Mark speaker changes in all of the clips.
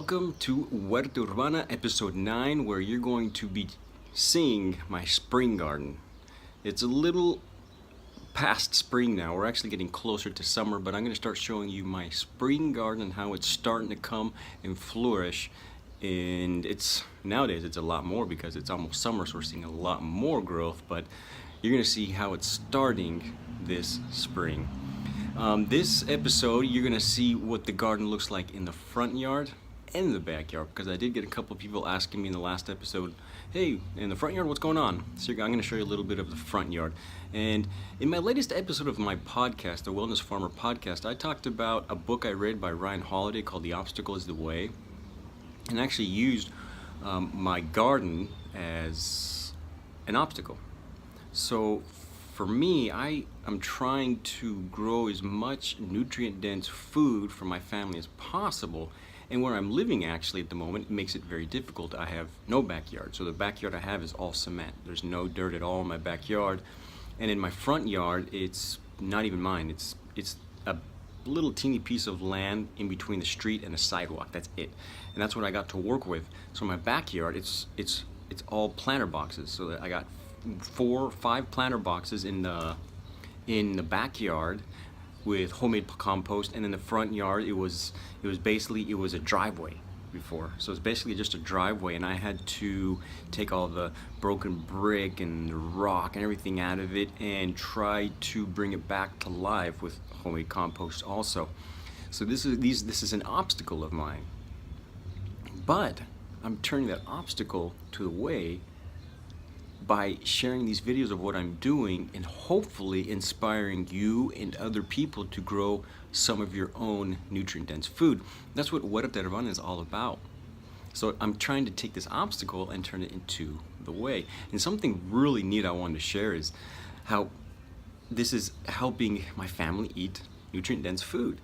Speaker 1: Welcome to Huerta Urbana episode 9, where you're going to be seeing my spring garden. It's a little past spring now. We're actually getting closer to summer, but I'm going to start showing you my spring garden and how it's starting to come and flourish. And nowadays it's a lot more because it's almost summer, so we're seeing a lot more growth, but you're going to see how it's starting this spring. This episode, you're going to see what the garden looks like in the front yard and the backyard, because I did get a couple of people asking me in the last episode, hey, in the front yard, what's going on? So I'm going to show you a little bit of the front yard. And in my latest episode of my podcast, the Wellness Farmer podcast, I talked about a book I read by Ryan Holiday called The Obstacle is the Way, and actually used my garden as an obstacle. So for me, I'm trying to grow as much nutrient-dense food for my family as possible. And where I'm living actually at the moment, it makes it very difficult. I have no backyard. So the backyard I have is all cement. There's no dirt at all in my backyard. And in my front yard, it's not even mine. It's a little teeny piece of land in between the street and the sidewalk. That's it. And that's what I got to work with. So my backyard, it's all planter boxes. So that I got 4 or 5 planter boxes in the backyard with homemade compost, and in the front yard it was a driveway before. So it's basically just a driveway, and I had to take all the broken brick and the rock and everything out of it and try to bring it back to life with homemade compost also. So this is an obstacle of mine. But I'm turning that obstacle to the way by sharing these videos of what I'm doing and hopefully inspiring you and other people to grow some of your own nutrient-dense food. That's what Huerta Urbana is all about. So I'm trying to take this obstacle and turn it into the way. And something really neat I wanted to share is how this is helping my family eat nutrient-dense food.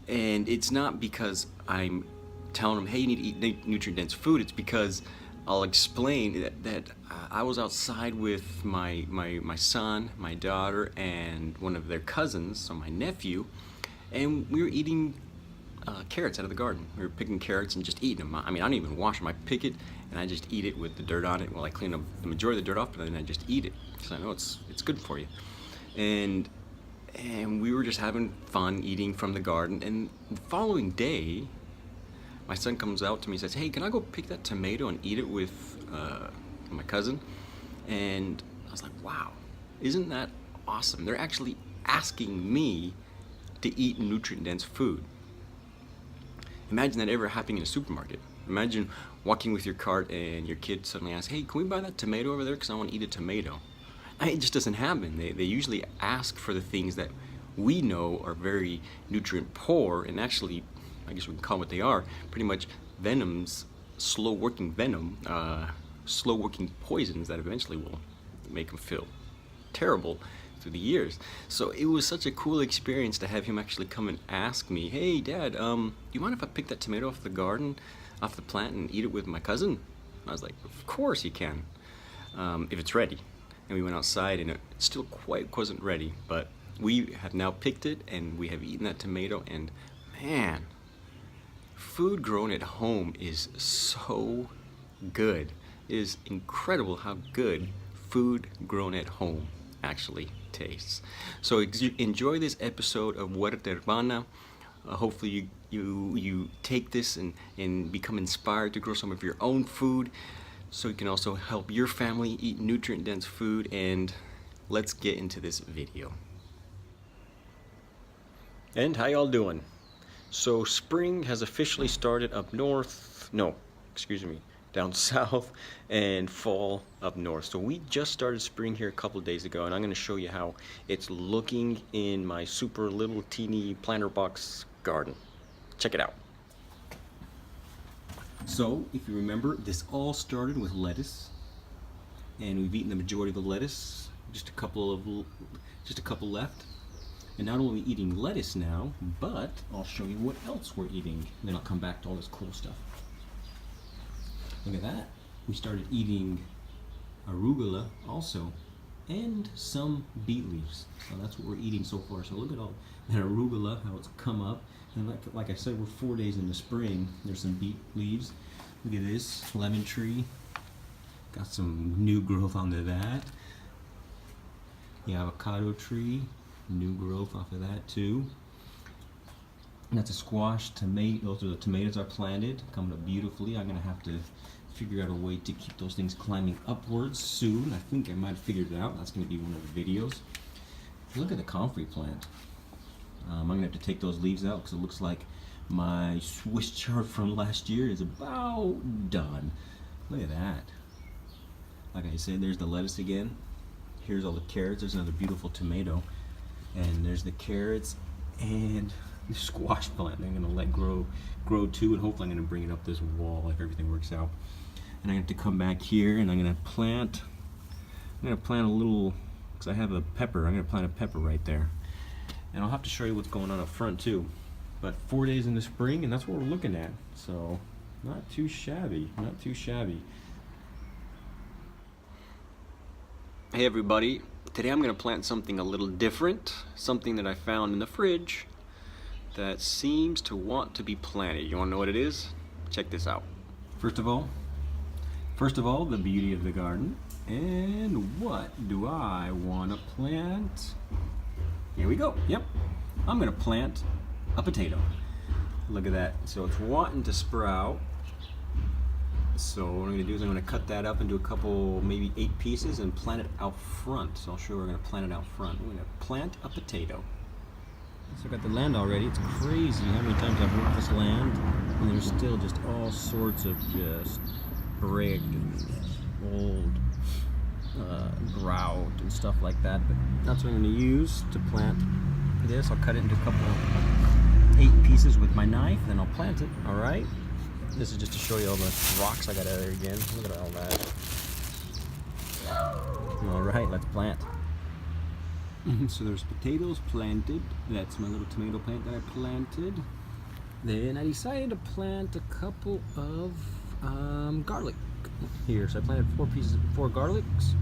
Speaker 1: And it's not because I'm telling them, hey, you need to eat nutrient-dense food. It's because I'll explain that I was outside with my son, my daughter, and one of their cousins, so my nephew, and we were eating carrots out of the garden. We were picking carrots and just eating them. I mean, I don't even wash them. I pick it and I just eat it with the dirt on it. Well, I clean up the majority of the dirt off, but then I just eat it because I know it's good for you. And we were just having fun eating from the garden. And the following day, my son comes out to me and says, hey, can I go pick that tomato and eat it with my cousin? And I was like, wow, isn't that awesome? They're actually asking me to eat nutrient-dense food. Imagine that ever happening in a supermarket. Imagine walking with your cart and your kid suddenly asks, hey, can we buy that tomato over there because I want to eat a tomato? It just doesn't happen. They usually ask for the things that we know are very nutrient poor, and actually, I guess we can call them what they are, pretty much venoms, slow-working venom, slow-working poisons that eventually will make them feel terrible through the years. So it was such a cool experience to have him actually come and ask me, hey, Dad, do you mind if I pick that tomato off the garden, off the plant, and eat it with my cousin? And I was like, of course you can, if it's ready. And we went outside, and it still quite wasn't ready, but we have now picked it, and we have eaten that tomato, and man, food grown at home is so good. It is incredible how good food grown at home actually tastes. So enjoy this episode of Huerta Urbana. Hopefully you take this and become inspired to grow some of your own food, so you can also help your family eat nutrient-dense food. And let's get into this video. And how y'all doing? So spring has officially started up north, down south, and fall up north. So we just started spring here a couple of days ago, and I'm going to show you how it's looking in my super little teeny planter box garden. Check it out. So if you remember, this all started with lettuce, and we've eaten the majority of the lettuce, just a couple left. And not only are we eating lettuce now, but I'll show you what else we're eating. And then I'll come back to all this cool stuff. Look at that. We started eating arugula also.
Speaker 2: and some beet leaves. So that's what we're eating so far. So look at all that arugula, how it's come up. And like I said, we're 4 days into spring. There's some beet leaves. Look at this lemon tree. Got some new growth onto that. The avocado tree, new growth off of that too. And that's a squash, tomato. Those are the tomatoes I planted, coming up beautifully. I'm gonna have to figure out a way to keep those things climbing upwards soon. I think I might have figured it out. That's gonna be one of the videos. Look at the comfrey plant. I'm gonna have to take those leaves out because it looks like my Swiss chard from last year is about done. Look at that. Like I said, there's the lettuce again. Here's all the carrots. There's another beautiful tomato. And there's the carrots and the squash plant I'm gonna let grow too, and hopefully I'm gonna bring it up this wall if everything works out. And I have to come back here and I'm gonna plant a little, because I have a pepper, I'm gonna plant a pepper right there. And I'll have to show you what's going on up front too. But 4 days in the spring, and that's what we're looking at. So not too shabby, not too shabby.
Speaker 1: Hey everybody, today I'm going to plant something a little different, something that I found in the fridge that seems to want to be planted. You want to know what it is? Check this out.
Speaker 2: First of all, the beauty of the garden. And what do I want to plant? Here we go. Yep, I'm going to plant a potato. Look at that. So it's wanting to sprout. So what I'm going to do is I'm going to cut that up into a couple, maybe 8 pieces and plant it out front. So I'll show you we're going to plant it out front. We're going to plant a potato. So I got the land already. It's crazy how many times I've worked this land, and there's still just all sorts of just brick and old grout and stuff like that. But that's what I'm going to use to plant this. I'll cut it into a couple 8 pieces with my knife, then I'll plant it. All right. This is just to show you all the rocks I got out of there again. Look at all that. All right, let's plant. So there's potatoes planted. That's my little tomato plant that I planted. Then I decided to plant a couple of garlic here. So I planted 4 garlics.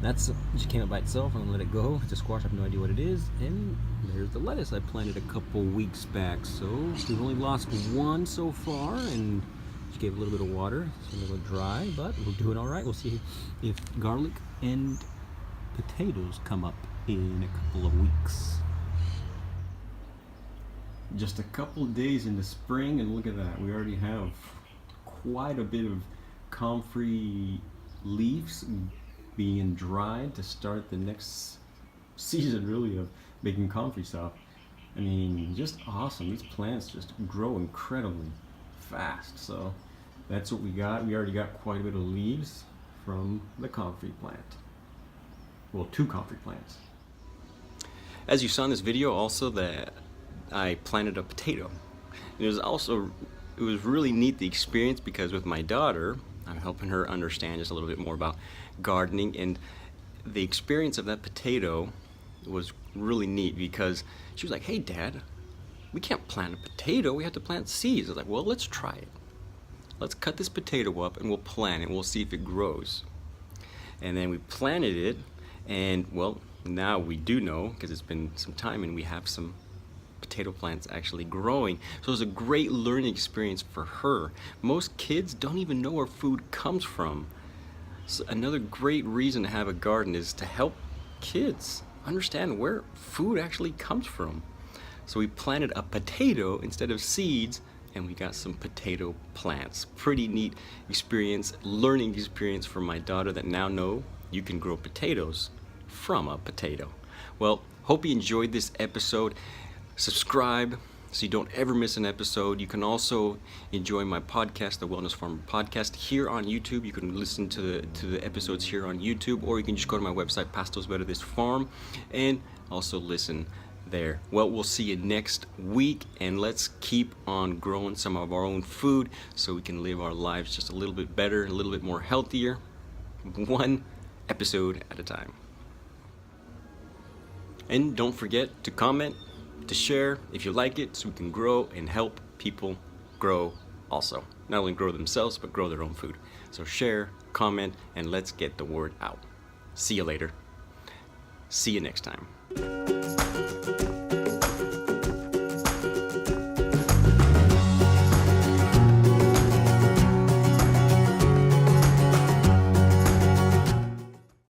Speaker 2: That's just came up by itself. I'm gonna let it go. It's a squash. I have no idea what it is. And there's the lettuce I planted a couple weeks back. So we've only lost 1 so far, and just gave it a little bit of water. It's a little dry, but we're doing all right. We'll see if garlic and potatoes come up in a couple of weeks. Just a couple days into spring, and look at that. We already have quite a bit of comfrey leaves being dried to start the next season, really, of making comfrey stuff. I mean, just awesome. These plants just grow incredibly fast. So that's what we got. We already got quite a bit of leaves from the comfrey plant. Well, 2 comfrey plants.
Speaker 1: As you saw in this video also, that I planted a potato. It was really neat, the experience, because with my daughter, I'm helping her understand just a little bit more about gardening, and the experience of that potato was really neat because she was like, "Hey Dad, we can't plant a potato, we have to plant seeds." I was like, "Well, let's try it. Let's cut this potato up and we'll plant it, we'll see if it grows." And then we planted it, and well, now we do know, because it's been some time, and we have some potato plants actually growing. So it was a great learning experience for her. Most kids don't even know where food comes from. So another great reason to have a garden is to help kids understand where food actually comes from. So we planted a potato instead of seeds, and we got some potato plants. Pretty neat experience, learning experience for my daughter, that now know you can grow potatoes from a potato. Well, hope you enjoyed this episode. Subscribe so you don't ever miss an episode. You can also enjoy my podcast, the Wellness Farmer Podcast, here on YouTube. You can listen to the episodes here on YouTube, or you can just go to my website, Pastos Better This Farm, and also listen there. Well, we'll see you next week, and let's keep on growing some of our own food so we can live our lives just a little bit better, a little bit more healthier, one episode at a time. And don't forget to comment, to share if you like it, so we can grow and help people grow also. Not only grow themselves, but grow their own food. So share, comment, and let's get the word out. See you later. See you next time.